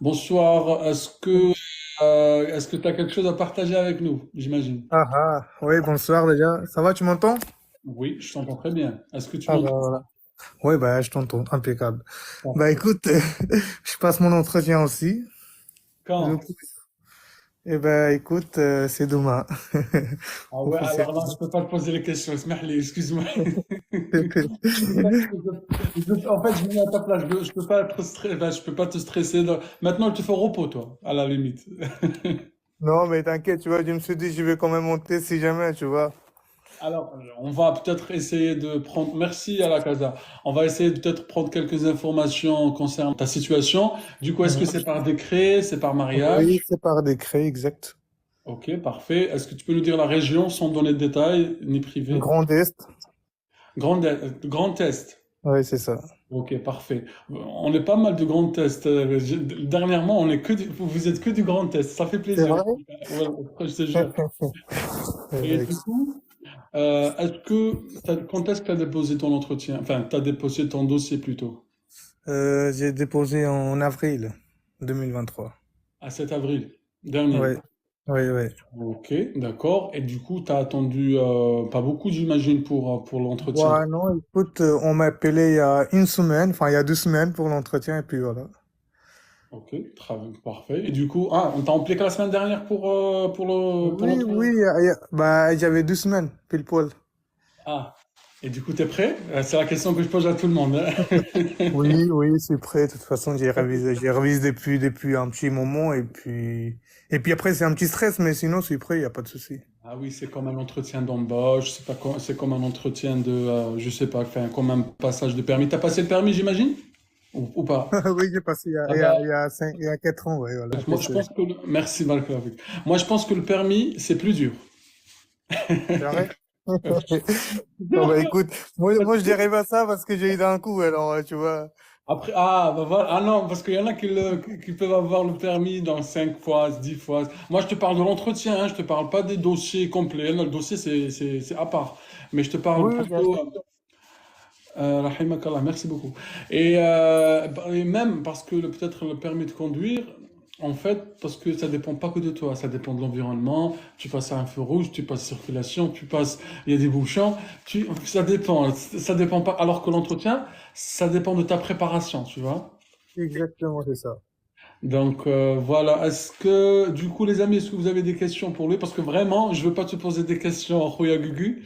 Bonsoir. Est-ce que tu as quelque chose à partager avec nous, j'imagine? Ah ah, oui, bonsoir déjà. Ça va, tu m'entends? Oui, je t'entends très bien. Est-ce que tu Ah bah m'entends? voilà. Oui, bah je t'entends, impeccable. Bah Parfait. écoute, je passe mon entretien aussi. Je... Quand? Eh ben écoute, c'est demain. Ah ouais, alors là, Officiellement. je peux pas te poser les questions. Ismaël, excuse-moi. En fait, je me mets à ta place. Je peux pas être je peux pas te stresser. Maintenant, il te faut repos, toi, à la limite. Non, mais t'inquiète, tu vois, je me suis dit, je vais quand même monter si jamais, tu vois. Alors, on va peut-être essayer de prendre. Merci à la Casa. On va essayer de peut-être prendre quelques informations concernant ta situation. Du coup, est-ce que Mhm. c'est par décret, c'est par Oui, mariage? c'est par décret, exact. Ok, parfait. Est-ce que tu peux nous dire la région sans donner de détails, ni privé? Grand Est. Grand Est. Oui, c'est ça. Ok, parfait. On est pas mal de Grand Est. Dernièrement, vous êtes que du Grand Est. Ça fait C'est plaisir. vrai? Ouais, je te jure. Et du coup, quand est-ce que tu as déposé ton entretien? Enfin, tu as déposé ton dossier plutôt. J'ai déposé en avril 2023. À 7 avril dernier. Oui, oui, oui. Ok, d'accord. Et du coup, tu as attendu pas beaucoup, j'imagine, pour l'entretien. Ouais, non, écoute, on m'a appelé il y a une semaine, enfin il y a 2 semaines pour l'entretien, et puis voilà. Ok, très bien, parfait. Et du coup, on t'a appelé que la semaine dernière pour Oui, l'entretien? oui, bah j'avais 2 semaines, pile poil. Ah, et du coup, t'es prêt? C'est la question que je pose à tout le monde, hein. Oui, oui, c'est prêt. De toute façon, j'ai révisé depuis un petit moment, et puis après c'est un petit stress, mais sinon c'est prêt, il y a pas de souci. Ah oui, c'est comme un entretien d'embauche, c'est comme un entretien je sais pas, enfin, comme un passage de permis. T'as passé le permis, j'imagine? Ou pas? Oui, j'ai passé il y a, Ah il y bah, a, il y a 4 ans, ouais, voilà, moi, je pense que merci, Marc. Moi, je pense que le permis, c'est plus dur. c'est vrai. Bon, bah écoute, moi je dirais pas ça parce que j'ai eu d'un coup, alors tu vois. Après, bah voilà. Ah non, parce qu'il y en a qui peuvent avoir le permis dans 5 fois, 10 fois. Moi, je te parle de l'entretien, hein, je te parle pas des dossiers complets. Non, le dossier, c'est à part. Mais je te parle Oui, oui, bien plutôt. sûr. Rahimakallah, merci beaucoup. Et même parce que peut-être le permis de conduire, en fait, parce que ça dépend pas que de toi, ça dépend de l'environnement. Tu passes à un feu rouge, tu passes circulation, il y a des bouchons. Ça dépend pas. Alors que l'entretien, ça dépend de ta préparation, tu vois. Exactement, c'est ça. Donc voilà, est-ce que du coup les amis, est-ce que vous avez des questions pour lui? Parce que vraiment, je veux pas te poser des questions en Khoya Gugu.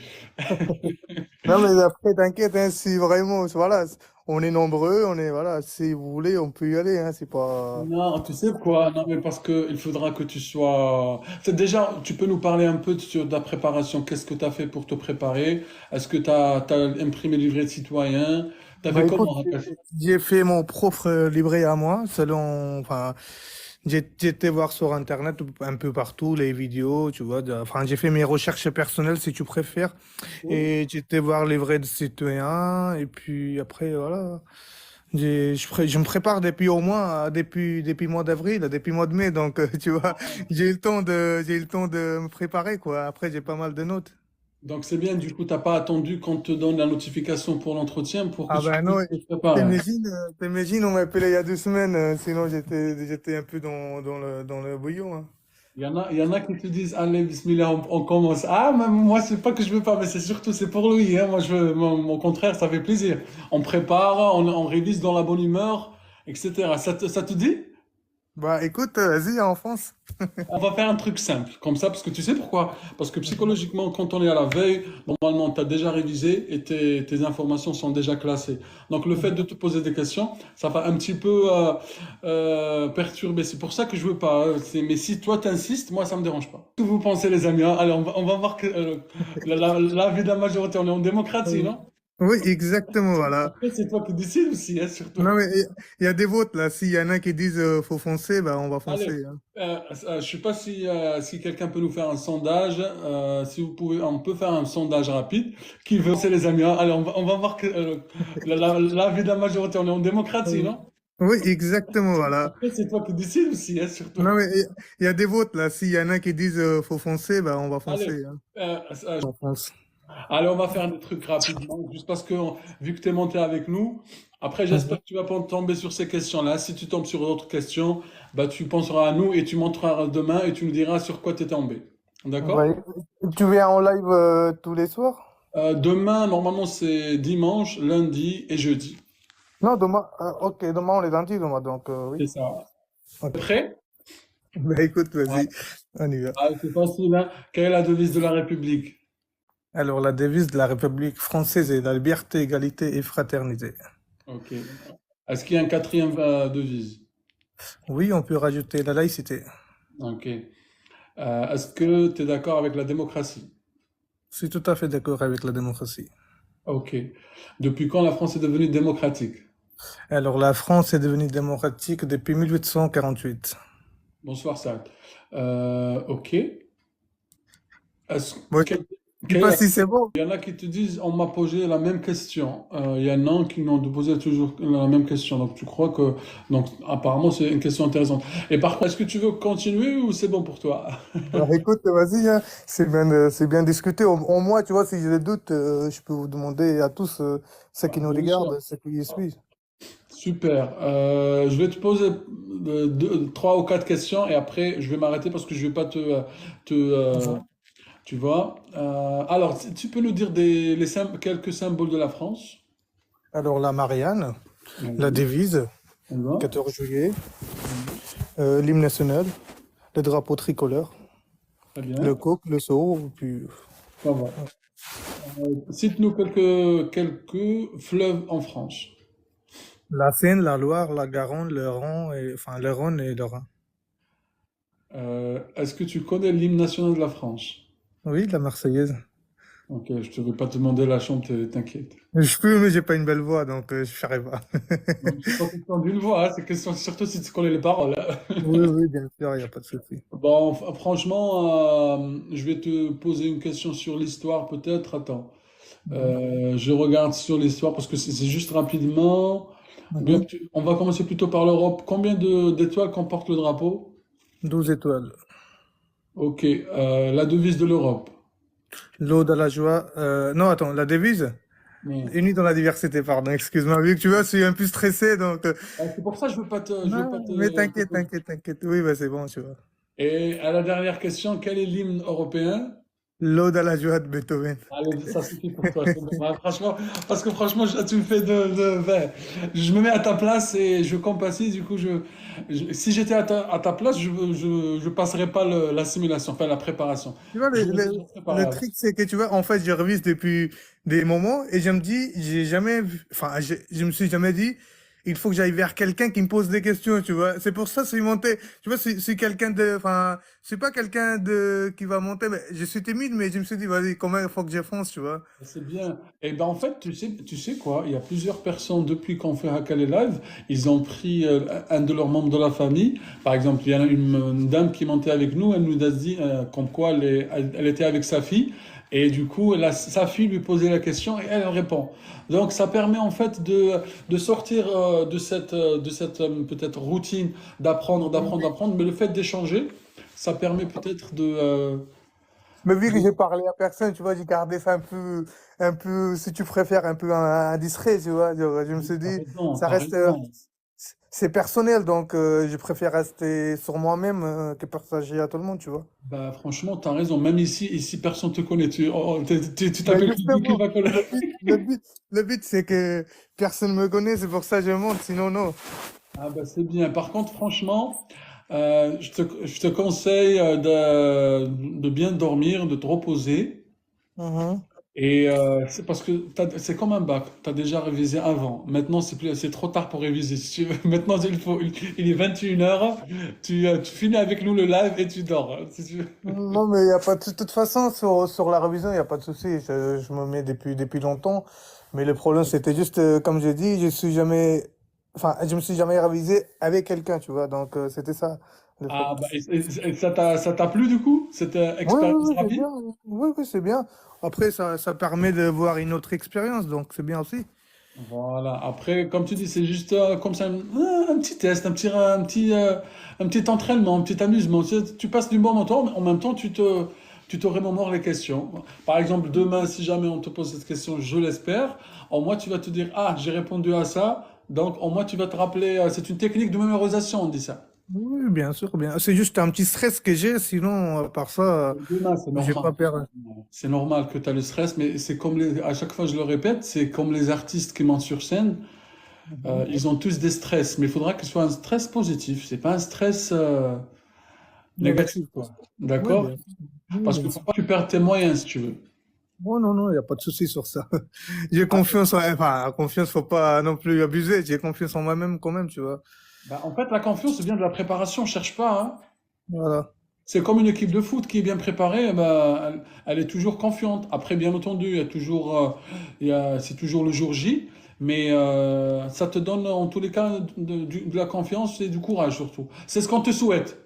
Non, mais après, t'inquiète, hein, si vraiment, voilà, on est nombreux, voilà, si vous voulez, on peut y aller, hein, c'est pas... Non, tu sais quoi? Non, mais parce que il faudra que tu sois. Déjà, tu peux nous parler un peu sur ta préparation. Qu'est-ce que tu as fait pour te préparer? Est-ce que tu as imprimé le livret de citoyen? Tu as fait Bah écoute, comment, Akash? j'ai fait mon propre livret à moi, selon, enfin, j'ai été voir sur Internet un peu partout les vidéos, tu vois, enfin, j'ai fait mes recherches personnelles, si tu préfères, Oui. et j'ai été voir les vrais citoyens, et puis après, voilà. Je me prépare depuis au moins, depuis mois d'avril, depuis mois de mai, donc tu vois, j'ai eu le temps de me préparer, quoi. Après, j'ai pas mal de notes. Donc c'est bien, du coup, t'as pas attendu qu'on te donne la notification pour l'entretien pour que Ah tu ben non, puisses te préparer. t'imagines, on m'a appelé il y a 2 semaines, sinon j'étais un peu dans le bouillon, hein. Il y en a qui te disent, allez, bismillah, on commence. Ah, mais moi, c'est pas que je veux pas, mais c'est pour lui, hein. Moi, au contraire, ça fait plaisir. On prépare, on révise dans la bonne humeur, etc. Ça te dit? Bah écoute, vas-y, en France. On va faire un truc simple, comme ça, parce que tu sais pourquoi? Parce que psychologiquement, quand on est à la veille, normalement, tu as déjà révisé et tes informations sont déjà classées. Donc, le fait de te poser des questions, ça va un petit peu perturber. C'est pour ça que je veux pas. Mais si toi t'insistes, moi, ça me dérange pas. Que vous pensez, les amis, hein? Allez, on va voir que la vie de la majorité, on est en démocratie, Oui, non? oui, exactement, voilà. Après, c'est toi qui décides aussi, hein, surtout. Non mais il y a des votes là. S'il y en a qui disent faut foncer, bah on va Allez, foncer, hein. je sais pas si quelqu'un peut nous faire un sondage. Si vous pouvez, on peut faire un sondage rapide. Qui veut, c'est les amis, hein. Allez, on va voir que la vie de la majorité, on est en démocratie, Oui, non? oui, exactement, voilà. Après, c'est toi qui décides aussi, hein, surtout. Non mais il y a des votes là. S'il y en a qui disent faut foncer, bah on va Allez, foncer, hein. euh, euh, On fonce. allez, on va faire des trucs rapidement, juste parce que vu que tu es monté avec nous, Après, j'espère Mhm. que tu vas pas tomber sur ces questions-là. Si tu tombes sur d'autres questions, bah, tu penseras à nous et tu montreras demain et tu nous diras sur quoi tu es tombé. D'accord? Ouais. Tu viens en live tous les soirs? Demain, normalement, c'est dimanche, lundi et jeudi. Non, demain. Ok, demain on est lundi, demain, donc oui. C'est ça. Ok. Prêt? Bah écoute, Ouais. vas-y, on y va. Ah, c'est facile, hein? Quelle est la devise de la République? Alors, la devise de la République française est la liberté, égalité et fraternité. Ok. Est-ce qu'il y a un quatrième devise? Oui, on peut rajouter la laïcité. Ok. Est-ce que tu es d'accord avec la démocratie? Je suis tout à fait d'accord avec la démocratie. Ok. Depuis quand la France est devenue démocratique? Alors, la France est devenue démocratique depuis 1848. Bonsoir, Saad. Ok. Est-ce Bon, que- je sais pas si c'est bon. Il y en a qui te disent, on m'a posé la même question. Il y en a qui m'ont posé toujours la même question. Donc, tu crois que... Donc, apparemment, c'est une question intéressante. Et par contre, est-ce que tu veux continuer ou c'est bon pour toi? Alors, écoute, vas-y, hein, c'est bien discuté. Au moins, tu vois, si j'ai des doutes, je peux vous demander à tous, ceux qui nous Bien sûr. regardent, ceux qui y suivent. Super. Je vais te poser trois ou quatre questions et après, je vais m'arrêter parce que je vais pas Mhm. tu vois. Alors, tu peux nous dire quelques symboles de la France? Alors, la Marianne, la Vas-y. devise, On va. 14 juillet, l'hymne national, le drapeau tricolore, Très le bien. coq, le seau, puis Ça va. Cite-nous quelques fleuves en France. la Seine, la Loire, la Garonne, le Rhône le Rhône et le Rhin. Est-ce que tu connais l'hymne national de la France? Oui, la Marseillaise. Ok, je ne vais pas te demander la chante, t'inquiète. Je peux, mais j'ai pas une belle voix, donc je ferai pas. Donc, c'est pas question d'une voix, hein, c'est question surtout si tu connais les paroles, hein. Oui, oui, bien sûr, il n'y a pas de souci. Bon, franchement, je vais te poser une question sur l'histoire, peut-être. Attends. Mhm. Je regarde sur l'histoire parce que c'est juste rapidement. Ou bien Mhm. on va commencer plutôt par l'Europe. Combien d'étoiles comporte le drapeau? 12 étoiles. Ok, la devise de l'Europe. L'Ode à la joie. Non, attends, la devise? Hmm. Unis dans la diversité, pardon, excuse-moi. Vu que tu vois, je suis un peu stressé, donc. Ah, c'est pour ça que je veux pas Non, mais te t'inquiète, poser. t'inquiète, t'inquiète. Oui, bah, c'est bon, tu vois. Et à la dernière question, quel est l'hymne européen? L'Ode à la joie de Beethoven. Allez, ça suffit pour toi. C'est bon. Ouais, franchement, parce que franchement, tu me fais ouais. Je me mets à ta place et je compatis. Du coup, si j'étais à ta place, je passerais pas la simulation, enfin la préparation. Tu vois, Je me le préparais. truc, c'est que tu vois, en fait, je révise depuis des moments et je me dis, j'ai jamais enfin, je me suis jamais dit, il faut que j'aille vers quelqu'un qui me pose des questions, tu vois. C'est pour ça que je suis monté. Tu vois, c'est quelqu'un de, enfin, c'est pas quelqu'un qui va monter, mais je suis timide, mais je me suis dit, vas-y, comment il faut que je fonce, tu vois. C'est bien. Et ben en fait, tu sais quoi? Il y a plusieurs personnes depuis qu'on fait Hackale Live, ils ont pris un de leurs membres de la famille. Par exemple, il y a une dame qui montait avec nous, elle nous a dit comme quoi elle était avec sa fille. Et du coup, sa fille lui posait la question et elle répond. Donc, ça permet en fait de sortir de cette peut-être routine d'apprendre. Mais le fait d'échanger, ça permet peut-être Mais vu que j'ai parlé à personne, tu vois, j'ai gardé ça un peu, si tu préfères, un peu indiscret, tu vois. Genre, je me suis T'as dit, raison, ça t'as reste, raison. c'est personnel, donc je préfère rester sur moi-même que partager à tout le monde, tu vois. Bah, franchement, t'as raison. Même ici, personne te connaît. Tu Mais t'appelles Kiki qui justement, va connaître. le but, c'est que personne me connaît, c'est pour ça que je monte, sinon non. Ah, bah, c'est bien. Par contre, franchement, je te conseille de bien dormir, de te reposer. Mhm. Et c'est parce que c'est comme un bac. Tu as déjà révisé avant. Maintenant, c'est trop tard pour réviser. Si tu veux. Maintenant, il est 21 heures. Tu finis avec nous le live et tu dors, hein, si tu veux. Non, mais il y a pas de toute façon, sur la révision, il n'y a pas de souci. Je me mets depuis longtemps. Mais le problème, c'était juste, comme j'ai dit, je me suis jamais révisé avec quelqu'un, tu vois. Donc, c'était ça, le fait. Ah, bah, et ça t'a plu du coup? Cette Oui, oui, expérience oui, c'est rapide? bien. Oui, oui, c'est bien. Après, ça permet de voir une autre expérience, donc c'est bien aussi. Voilà. Après, comme tu dis, c'est juste comme ça un petit test, un petit entraînement, un petit amusement. Tu passes du bon moment, mais en même temps, tu te remémores les questions. Par exemple, demain, si jamais on te pose cette question, je l'espère, au moins tu vas te dire, ah, j'ai répondu à ça. Donc, au moins, tu vas te rappeler. C'est une technique de mémorisation, on dit ça. Oui, bien sûr, bien. C'est juste un petit stress que j'ai, sinon, à part ça, Demain, c'est j'ai pas normal. peur. C'est normal que tu as le stress, mais c'est comme à chaque fois je le répète, c'est comme les artistes qui montent sur scène, Mhm. ils ont tous des stress, mais il faudra que ce soit un stress positif, c'est pas un stress négatif, Négatif, quoi. quoi. Oui, D'accord? bien sûr. Oui, Parce que bien faut sûr. pas que tu perdes tes moyens si tu veux. Bon, non, non, il n'y a pas de souci sur ça. J'ai Ah, confiance en, enfin, confiance, faut pas non plus abuser. J'ai confiance en moi-même quand même, tu vois. bah, en fait, la confiance vient de la préparation, cherche pas, hein. Voilà. C'est comme une équipe de foot qui est bien préparée, eh ben, elle est toujours confiante. Après, bien entendu, il y a toujours, c'est toujours le jour J, mais ça te donne en tous les cas de la confiance et du courage surtout. C'est ce qu'on te souhaite,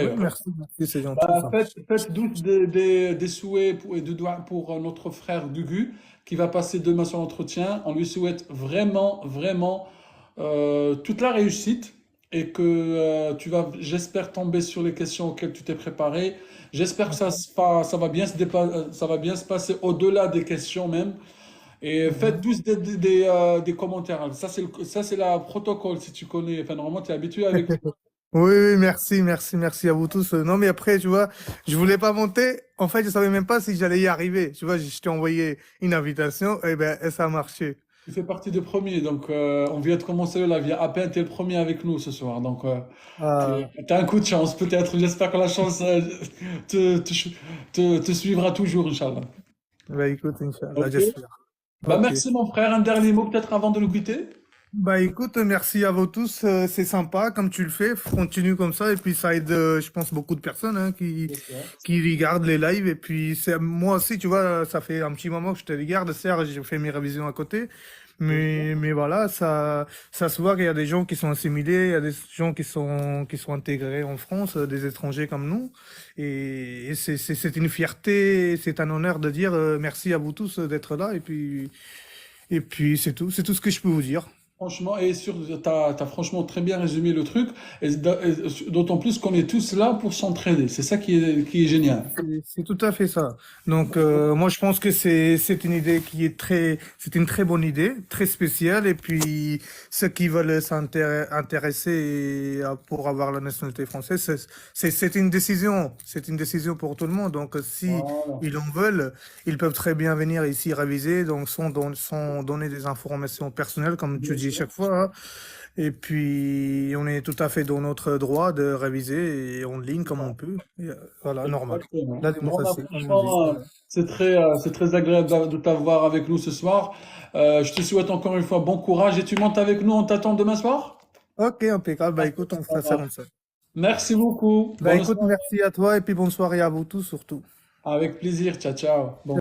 Oui, d'ailleurs. merci, merci, c'est gentil, Bah, ça. faites tous des souhaits et de doigts pour notre frère Dugu qui va passer demain son entretien. On lui souhaite vraiment, vraiment toute la réussite et que tu vas, j'espère, tomber sur les questions auxquelles tu t'es préparé. J'espère que ça va bien ça va bien se passer au-delà des questions même. Et faites Mhm. tous des commentaires. Ça, c'est la protocole si tu connais. Enfin, normalement, tu es habitué avec. Oui, oui, merci, merci, merci à vous tous. Non, mais après, tu vois, je voulais pas monter. En fait, je savais même pas si j'allais y arriver. Tu vois, je t'ai envoyé une invitation, et ça a marché. Tu fais partie des premiers, donc on vient de commencer le live. Il y a à peine, t'es le premier avec nous ce soir. Donc, Ah, t'as un coup de chance, peut-être. J'espère que la chance te, te, te suivra toujours, Inch'Allah. bah écoute, Inch'Allah, Ok. j'espère. Bah, Ok. merci, mon frère. Un dernier mot, peut-être avant de nous quitter. Bah écoute, merci à vous tous. C'est sympa comme tu le fais. Continue comme ça. Et puis ça aide, je pense, beaucoup de personnes hein, J'espère. qui regardent les lives. Et puis c'est moi aussi, tu vois, ça fait un petit moment que je te regarde. Certes, j'ai fait mes révisions à côté. Mais voilà, ça se voit qu'il y a des gens qui sont assimilés, il y a des gens qui sont intégrés en France, des étrangers comme nous. Et c'est une fierté, c'est un honneur de dire merci à vous tous d'être là. Et puis c'est tout. C'est tout ce que je peux vous dire. Franchement, t'as franchement très bien résumé le truc, et d'autant plus qu'on est tous là pour s'entraider. C'est ça qui est génial. C'est tout à fait ça. Donc, moi, je pense que c'est une idée qui est c'est une très bonne idée, très spéciale. Et puis, ceux qui veulent s'intéresser pour avoir la nationalité française, c'est une décision pour tout le monde. Donc, si Voilà. ils en veulent, ils peuvent très bien venir ici réviser, donc sans donner des informations personnelles, comme tu Bien dis sûr. chaque fois, hein. Et puis, on est tout à fait dans notre droit de réviser et en ligne comme on peut. Et, voilà, normal. Exactement. La Bon, bah, démocratie, comme on dit. franchement, Voilà. c'est très agréable de t'avoir avec nous ce soir. Je te souhaite encore une fois bon courage et tu montes avec nous, on t'attend demain soir? Ok, impeccable. Bah écoute, on Ça fera ça marche. comme ça. Merci beaucoup. Bah Bonne écoute, soirée. merci à toi et puis bonne soirée à vous tous surtout. Avec plaisir. Ciao, ciao. Bon